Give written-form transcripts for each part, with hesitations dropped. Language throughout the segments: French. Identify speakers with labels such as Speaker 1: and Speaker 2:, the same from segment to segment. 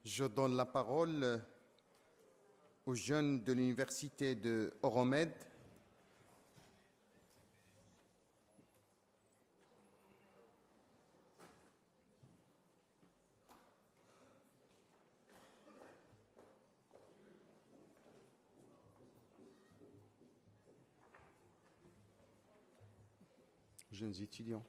Speaker 1: Je donne la parole aux jeunes de l'université de Euromed. Jeunes étudiants.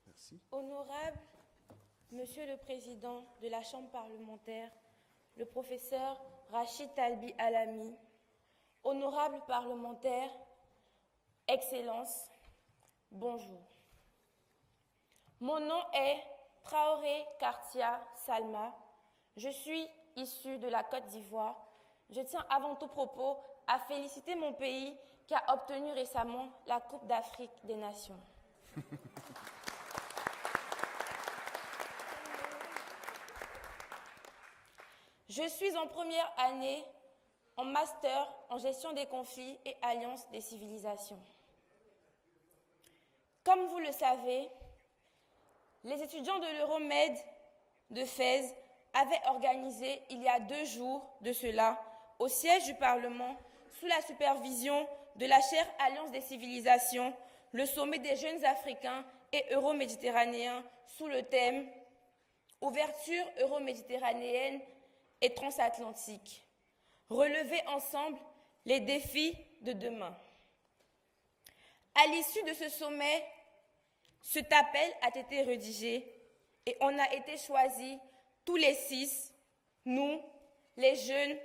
Speaker 1: Merci.
Speaker 2: Honorable Monsieur le Président de la Chambre parlementaire, le professeur Rachid Talbi Alami, honorable parlementaire, Excellences, bonjour. Mon nom est Traoré Kartia Salma. Je suis issue de la Côte d'Ivoire. Je tiens avant tout propos à féliciter mon pays qui a obtenu récemment la Coupe d'Afrique des Nations. Je suis en première année en master en gestion des conflits et alliance des civilisations. Comme vous le savez, les étudiants de l'Euromed de Fès avaient organisé il y a 2 jours de cela, au siège du Parlement, sous la supervision de la chaire Alliance des civilisations, le sommet des jeunes Africains et euro-méditerranéens sous le thème « Ouverture euro-méditerranéenne et transatlantique. Relever ensemble les défis de demain ». À l'issue de ce sommet, cet appel a été rédigé et on a été choisis tous les 6, nous, les jeunes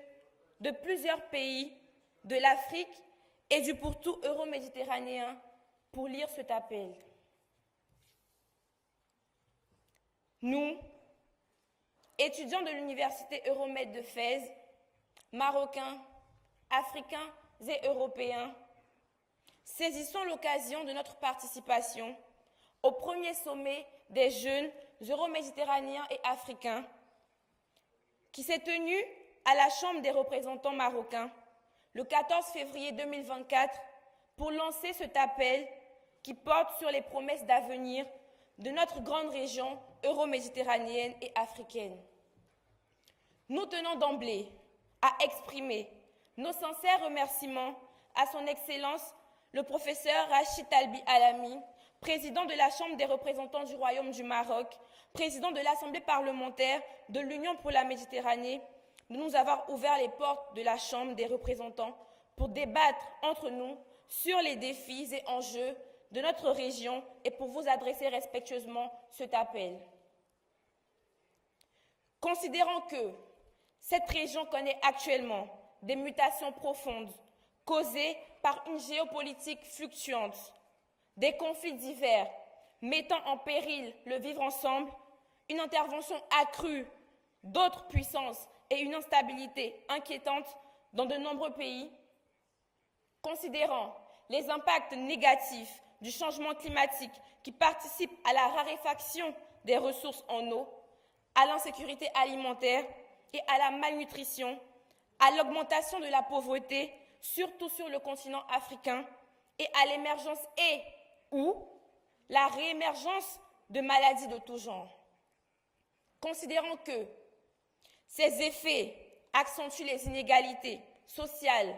Speaker 2: de plusieurs pays de l'Afrique et du pourtour euro-méditerranéen, pour lire cet appel. Nous, étudiants de l'Université Euromed de Fès, Marocains, Africains et Européens, saisissons l'occasion de notre participation au premier sommet des jeunes euro-méditerranéens et africains qui s'est tenu à la Chambre des représentants marocains le 14 février 2024 pour lancer cet appel qui porte sur les promesses d'avenir de notre grande région euro-méditerranéenne et africaine. Nous tenons d'emblée à exprimer nos sincères remerciements à son Excellence le professeur Rachid Talbi Alami, président de la Chambre des représentants du Royaume du Maroc, président de l'Assemblée parlementaire de l'Union pour la Méditerranée, de nous avoir ouvert les portes de la Chambre des représentants pour débattre entre nous sur les défis et enjeux de notre région et pour vous adresser respectueusement cet appel. Considérant que cette région connaît actuellement des mutations profondes causées par une géopolitique fluctuante, des conflits divers mettant en péril le vivre ensemble, une intervention accrue d'autres puissances et une instabilité inquiétante dans de nombreux pays, considérant les impacts négatifs du changement climatique qui participe à la raréfaction des ressources en eau, à l'insécurité alimentaire et à la malnutrition, à l'augmentation de la pauvreté, surtout sur le continent africain, et à l'émergence ou la réémergence de maladies de tout genre. Considérant que ces effets accentuent les inégalités sociales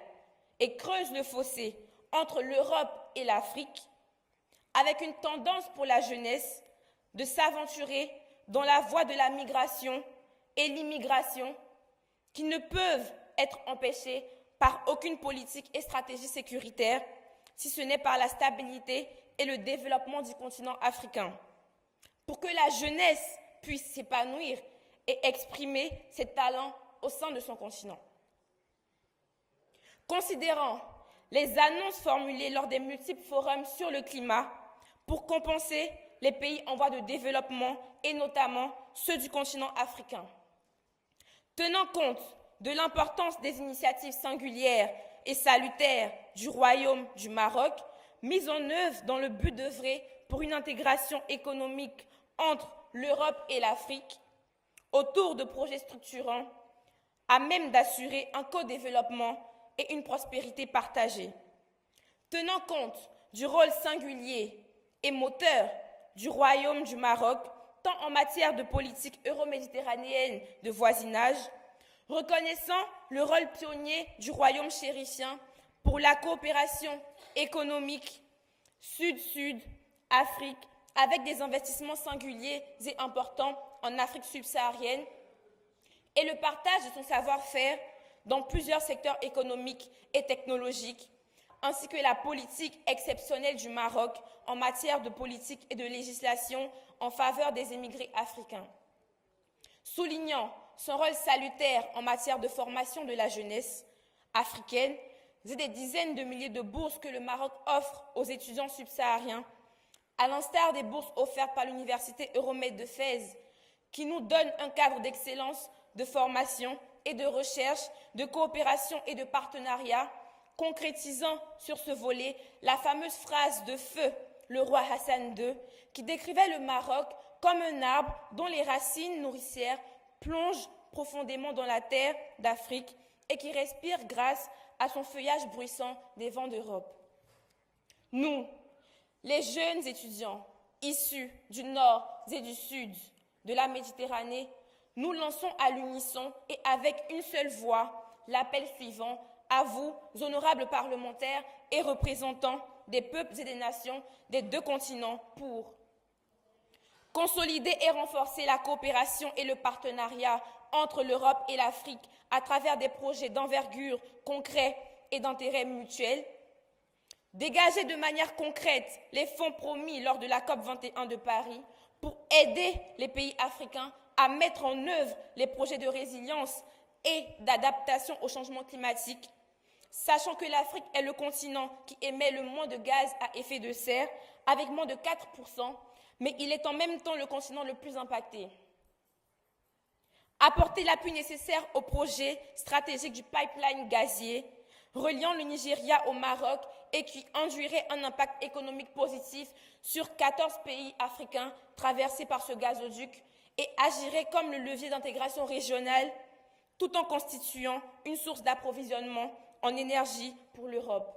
Speaker 2: et creusent le fossé entre l'Europe et l'Afrique, avec une tendance pour la jeunesse de s'aventurer dans la voie de la migration et l'immigration, qui ne peuvent être empêchées par aucune politique et stratégie sécuritaire, si ce n'est par la stabilité et le développement du continent africain, pour que la jeunesse puisse s'épanouir et exprimer ses talents au sein de son continent. Considérant les annonces formulées lors des multiples forums sur le climat pour compenser les pays en voie de développement et notamment ceux du continent africain. Tenant compte de l'importance des initiatives singulières et salutaires du Royaume du Maroc, mises en œuvre dans le but d'œuvrer pour une intégration économique entre l'Europe et l'Afrique, autour de projets structurants, à même d'assurer un co-développement et une prospérité partagée. Tenant compte du rôle singulier et moteur du Royaume du Maroc, tant en matière de politique euro-méditerranéenne de voisinage, reconnaissant le rôle pionnier du Royaume chérifien pour la coopération économique Sud-Sud, Afrique, avec des investissements singuliers et importants en Afrique subsaharienne, et le partage de son savoir-faire dans plusieurs secteurs économiques et technologiques, ainsi que la politique exceptionnelle du Maroc en matière de politique et de législation en faveur des émigrés africains. Soulignant son rôle salutaire en matière de formation de la jeunesse africaine et des dizaines de milliers de bourses que le Maroc offre aux étudiants subsahariens, à l'instar des bourses offertes par l'Université Euromède de Fès, qui nous donne un cadre d'excellence de formation et de recherche, de coopération et de partenariat, concrétisant sur ce volet la fameuse phrase de feu, le roi Hassan II, qui décrivait le Maroc comme un arbre dont les racines nourricières plongent profondément dans la terre d'Afrique et qui respire grâce à son feuillage bruissant des vents d'Europe. Nous, les jeunes étudiants issus du nord et du sud de la Méditerranée, nous lançons à l'unisson et avec une seule voix l'appel suivant à vous, honorables parlementaires et représentants des peuples et des nations des deux continents, pour consolider et renforcer la coopération et le partenariat entre l'Europe et l'Afrique à travers des projets d'envergure concrets et d'intérêt mutuel, dégager de manière concrète les fonds promis lors de la COP 21 de Paris pour aider les pays africains à mettre en œuvre les projets de résilience et d'adaptation au changement climatique, sachant que l'Afrique est le continent qui émet le moins de gaz à effet de serre, avec moins de 4%, mais il est en même temps le continent le plus impacté. Apporter l'appui nécessaire au projet stratégique du pipeline gazier reliant le Nigeria au Maroc et qui induirait un impact économique positif sur 14 pays africains traversés par ce gazoduc et agirait comme le levier d'intégration régionale tout en constituant une source d'approvisionnement en énergie pour l'Europe.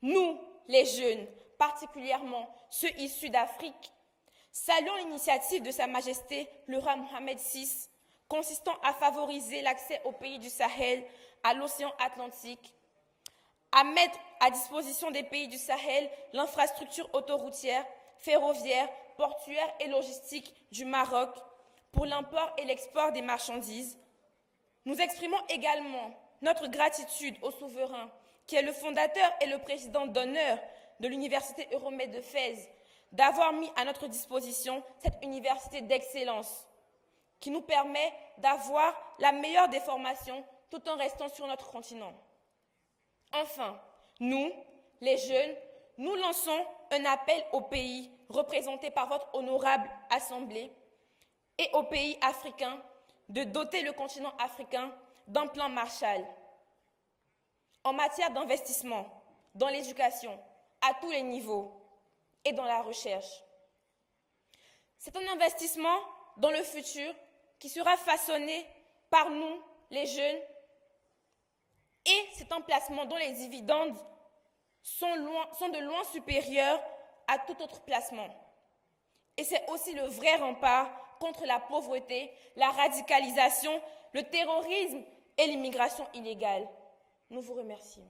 Speaker 2: Nous, les jeunes, particulièrement ceux issus d'Afrique, saluons l'initiative de Sa Majesté le roi Mohamed VI consistant à favoriser l'accès aux pays du Sahel à l'océan Atlantique, à mettre à disposition des pays du Sahel l'infrastructure autoroutière, ferroviaire, portuaire et logistique du Maroc pour l'import et l'export des marchandises. Nous exprimons également notre gratitude au souverain, qui est le fondateur et le président d'honneur de l'Université Euromède de Fès, d'avoir mis à notre disposition cette université d'excellence qui nous permet d'avoir la meilleure des formations tout en restant sur notre continent. Enfin, nous, les jeunes, nous lançons un appel aux pays représentés par votre honorable Assemblée et aux pays africains de doter le continent africain d'un plan Marshall en matière d'investissement dans l'éducation à tous les niveaux et dans la recherche. C'est un investissement dans le futur qui sera façonné par nous, les jeunes, et c'est un placement dont les dividendes sont de loin supérieurs à tout autre placement. Et c'est aussi le vrai rempart contre la pauvreté, la radicalisation, le terrorisme et l'immigration illégale. Nous vous remercions.